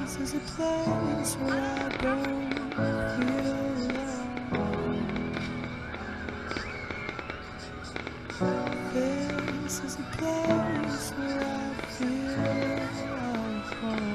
This is a place where I don't feel alone. This is a place where I feel like home.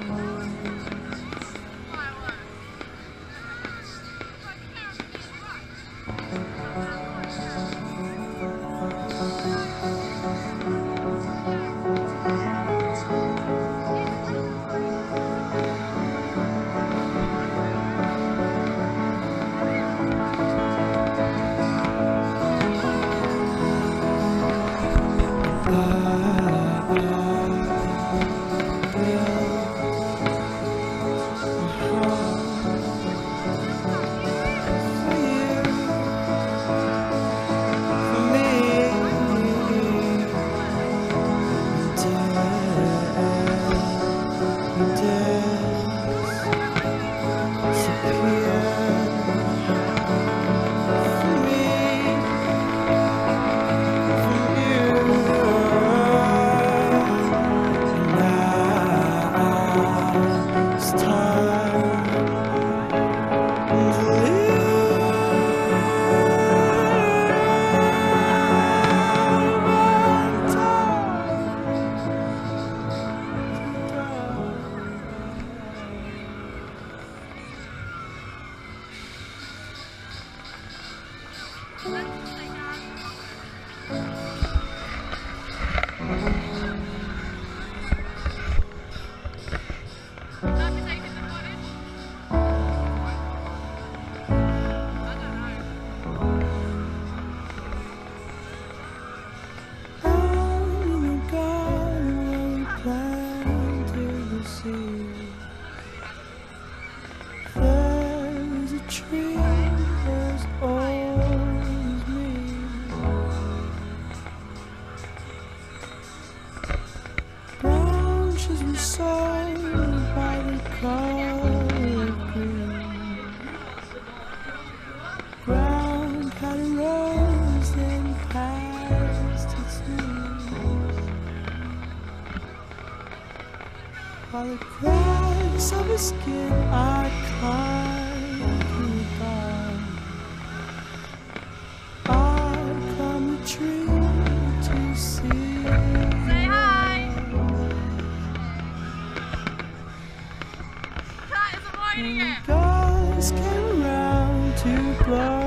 There's a tree, there's always me. Branches were sold by the color of green. Ground had a rose and past its knees. While the grass of his skin I climbed goodbye. I climbed the tree to see. Say hi! Cat isn't riding it! Guys came around to blow.